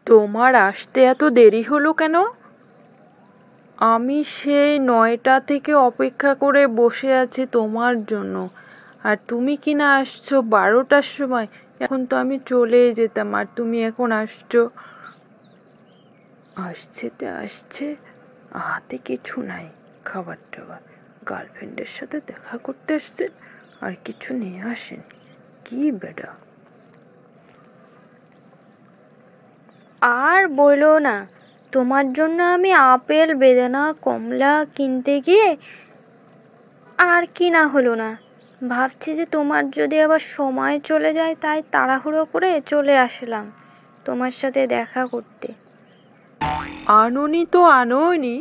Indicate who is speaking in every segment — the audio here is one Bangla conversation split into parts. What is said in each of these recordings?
Speaker 1: তোমার আসতে এত দেরি হলো কেন? আমি সেই 9টা থেকে অপেক্ষা করে বসে আছি তোমার জন্য, আর তুমি কিনা আসছো 12টার সময়। এখন তো আমি চলেই যেতাম, আর তুমি এখন আসছো। আসছে তো আসছে, হাতে কিছু নাই, খাবার টাবার। গার্লফ্রেন্ডের সাথে দেখা করতে আসছে, আর কিছু নিয়ে আসেনি। কি বেডা!
Speaker 2: আর বলো না, তোমার জন্য আমি আপেল, বেদানা, কমলা কিনতে গিয়ে আর কি না হলো না। ভাবছি যে তোমার যদি আবার সময় চলে যায়, তাই তাড়াহুড়ো করে চলে আসলাম তোমার সাথে দেখা করতে।
Speaker 1: আনোনি তো আনোনি,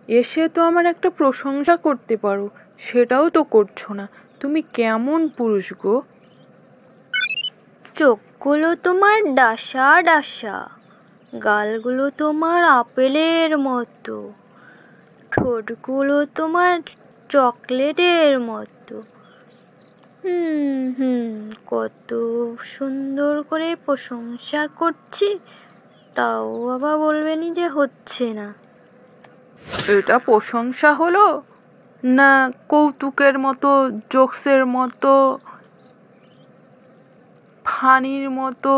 Speaker 1: এসে তো আমার একটা প্রশংসা করতে পারো, সেটাও তো করছো না। তুমি কেমন পুরুষ গো?
Speaker 2: চোখগুলো তোমার ডাসা ডাসা, গালগুলো তোমার আপেলের মতো, ঠোঁটগুলো তোমার চকলেটের মতো। হুম হুম, কত সুন্দর করে প্রশংসা করছি, তাও আবার বলবেনি যে হচ্ছে না।
Speaker 1: এটা প্রশংসা হলো না কৌতুকের মতো, জোকসের মতো, ফানির মতো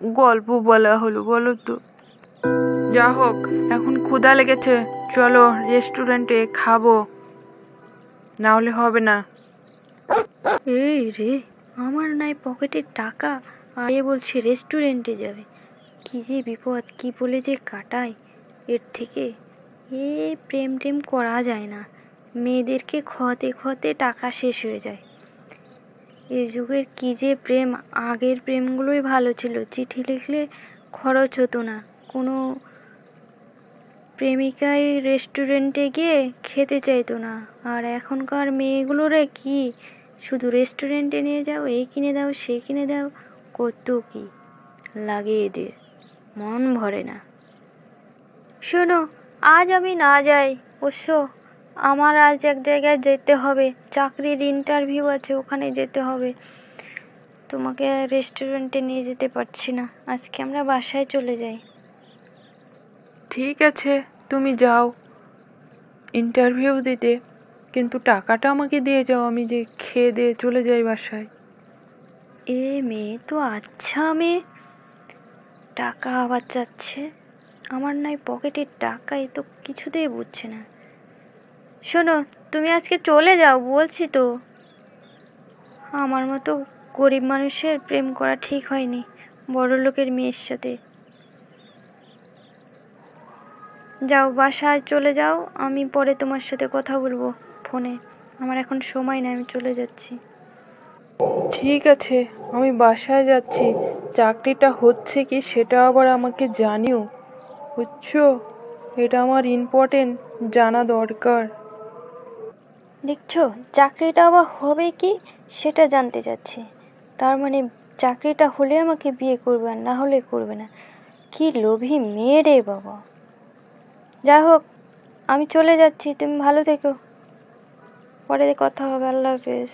Speaker 1: গল্প বলা হলো বলো তো? যা হোক, এখন ক্ষুধা লেগেছে, চলো রেস্টুরেন্টে খাবো, না হলে হবে না।
Speaker 2: এই রে, আমার নাই পকেটের টাকা, আর এ বলছে রেস্টুরেন্টে যাবে। কি যে বিপদ, কি বলে যে কাটাই এর থেকে। এ প্রেম টেম করা যায় না, মেয়েদেরকে খতে খতে টাকা শেষ হয়ে যায়। এ যুগের কি যে প্রেম, আগের প্রেমগুলোই ভালো ছিল, চিঠি লিখলে খরচ হতো না, কোনো প্রেমিকাই রেস্টুরেন্টে গিয়ে খেতে চাইতো না। আর এখনকার মেয়েগুলোরে কি, শুধু রেস্টুরেন্টে নিয়ে যাও, এই কিনে দাও, সে কিনে দাও, কত কি লাগে এদের, মন ভরে না। শোনো, আজ আমি না যাই অবশ্য, আমার আজ এক জায়গায় যেতে হবে, চাকরির ইন্টারভিউ আছে, ওখানে যেতে হবে। তোমাকে রেস্টুরেন্টে নিয়ে যেতে পারছি না, আজকে আমরা বাসায় চলে যাই।
Speaker 1: ঠিক আছে, তুমি যাও ইন্টারভিউ দিতে, কিন্তু টাকাটা আমাকে দিয়ে যাও, আমি যে খেয়ে দিয়ে চলে যাই বাসায়।
Speaker 2: এ মেয়ে তো আচ্ছা মেয়ে, টাকা আবার চাচ্ছে। আমার নাই পকেটের টাকা, এ তো কিছুতেই বুঝছে না। শোনো, তুমি আজকে চলে যাও বলছি তো। আমার মতো গরিব মানুষের প্রেম করা ঠিক হয়নি বড় লোকের মেয়ের সাথে। যাও, বাসায় চলে যাও, আমি পরে তোমার সাথে কথা বলবো ফোনে। আমার এখন সময় নেই, আমি চলে যাচ্ছি।
Speaker 1: ঠিক আছে, আমি বাসায় যাচ্ছি। চাকরিটা হচ্ছে কি সেটা আবার আমাকে জানিও, বুঝছো? এটা আমার ইম্পর্টেন্ট, জানা দরকার।
Speaker 2: দেখছো, চাকরিটা আবার হবে কি সেটা জানতে চাচ্ছি। তার মানে চাকরিটা হলে আমাকে বিয়ে করবে, আর না হলে করবে না। কি লোভী মেয়ে রে বাবা। যাই হোক, আমি চলে যাচ্ছি, তুমি ভালো থেকো, পরে কথা হবে, আল্লাহ হাফেজ।